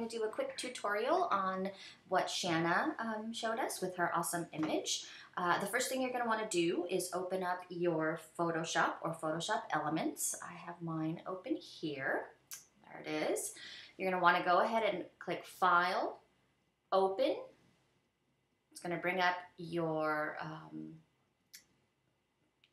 going to do a quick tutorial on what Shanna showed us with her awesome image. The first thing you're going to want to do is open up your Photoshop or Photoshop Elements. I have mine open here. There it is. You're going to want to go ahead and click File, Open. It's going to bring up your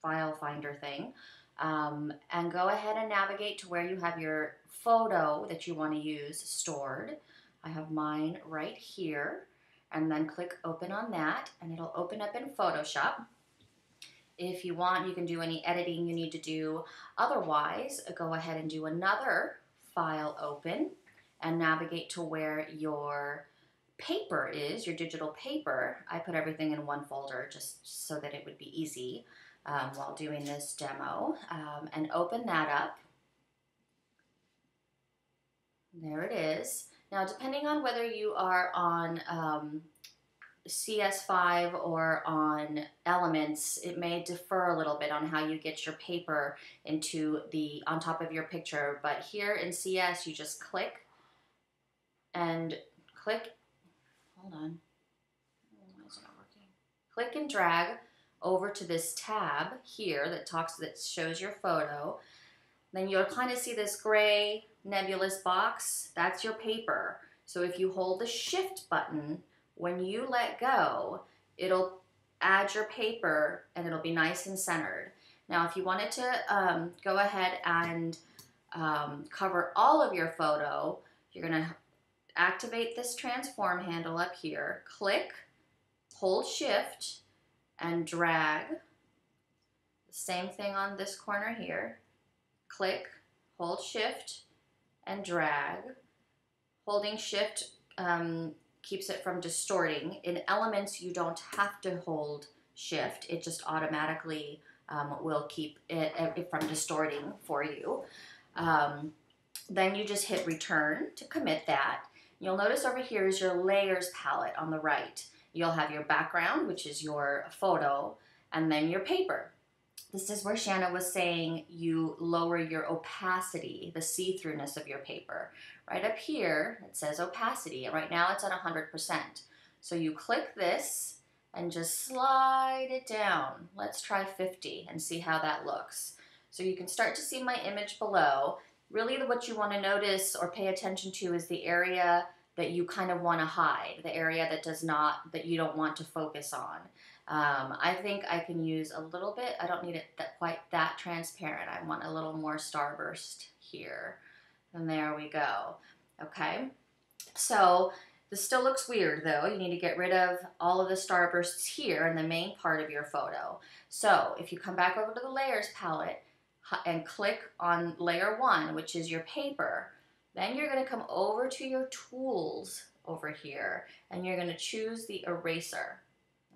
file finder thing. And go ahead and navigate to where you have your photo that you want to use stored. I have mine right here, and then click open on that and it'll open up in Photoshop. If you want, you can do any editing you need to do. Otherwise, go ahead and do another file open and navigate to where your paper is, your digital paper. I put everything in one folder just so that it would be easy while doing this demo, and open that up. There it is. Now, depending on whether you are on CS5 or on Elements, it may differ a little bit on how you get your paper on top of your picture. But here in CS, you just click and hold on. Why is it not working? Click and drag over to this tab here that shows your photo. Then you'll kind of see this gray nebulous box. That's your paper. So if you hold the Shift button, when you let go, it'll add your paper and it'll be nice and centered. Now, if you wanted to go ahead and cover all of your photo, you're going to activate this transform handle up here, click, hold Shift, and drag. The same thing on this corner here. Click, hold Shift, and drag. Holding Shift keeps it from distorting. In Elements, you don't have to hold Shift. It just automatically will keep it from distorting for you. Then you just hit Return to commit that. You'll notice over here is your Layers palette on the right. You'll have your background, which is your photo, and then your paper. This is where Shanna was saying you lower your opacity, the see-throughness of your paper. Right up here, it says opacity, and right now it's at 100%. So you click this and just slide it down. Let's try 50 and see how that looks. So you can start to see my image below. Really what you want to notice or pay attention to is the area that you kind of want to hide, the area that you don't want to focus on. I think I can use a little bit. I don't need it quite that transparent. I want a little more starburst here. And there we go. Okay. So this still looks weird though. You need to get rid of all of the starbursts here in the main part of your photo. So if you come back over to the Layers palette and click on Layer 1, which is your paper, then you're going to come over to your tools over here and you're going to choose the eraser.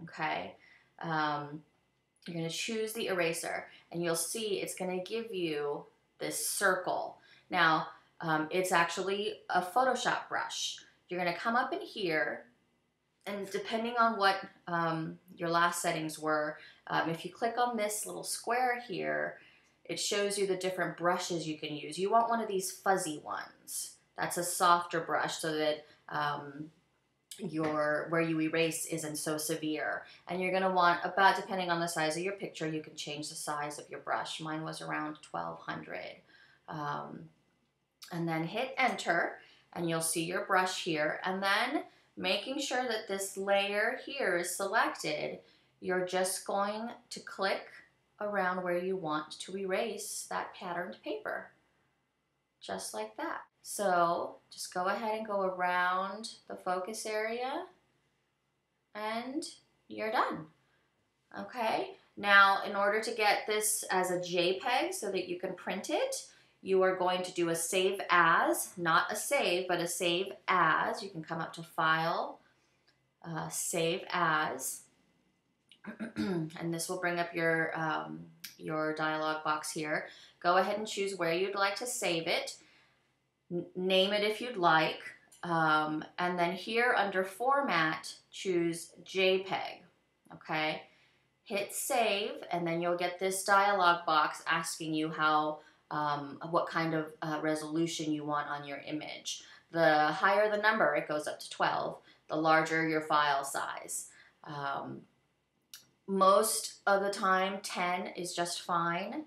Okay, you're going to choose the eraser and you'll see it's going to give you this circle. Now, it's actually a Photoshop brush. You're going to come up in here, and depending on what your last settings were, if you click on this little square here, it shows you the different brushes you can use. You want one of these fuzzy ones. That's a softer brush so that where you erase isn't so severe. And you're gonna want about, depending on the size of your picture, you can change the size of your brush. Mine was around 1200. And then hit enter and you'll see your brush here. And then making sure that this layer here is selected, you're just going to click around where you want to erase that patterned paper, just like that. So just go ahead and go around the focus area and you're done. Okay, now in order to get this as a JPEG so that you can print it, you are going to do a save as, not a save, but a save as. You can come up to File, Save As, and this will bring up your dialog box here. Go ahead and choose where you'd like to save it. Name it if you'd like. And then here under Format, choose JPEG. Okay. Hit Save, and then you'll get this dialog box asking you what kind of resolution you want on your image. The higher the number, it goes up to 12, the larger your file size. Most of the time, 10 is just fine.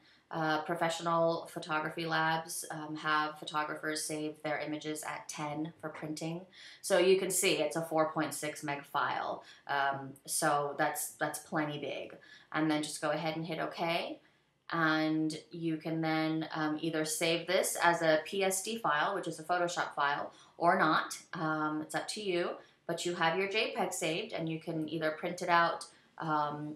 Professional photography labs have photographers save their images at 10 for printing. So you can see it's a 4.6 meg file. So that's plenty big. And then just go ahead and hit OK. And you can then either save this as a PSD file, which is a Photoshop file, or not. It's up to you. But you have your JPEG saved, and you can either print it out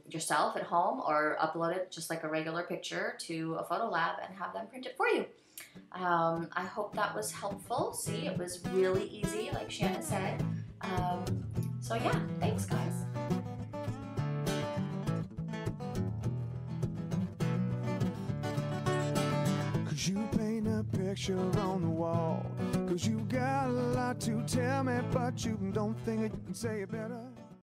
yourself at home or upload it just like a regular picture to a photo lab and have them print it for you. I hope that was helpful. See, it was really easy, like Shanna said. So yeah, thanks guys. Could you paint a picture on the wall? 'Cause you got a lot to tell me, but you don't think that you can say it better.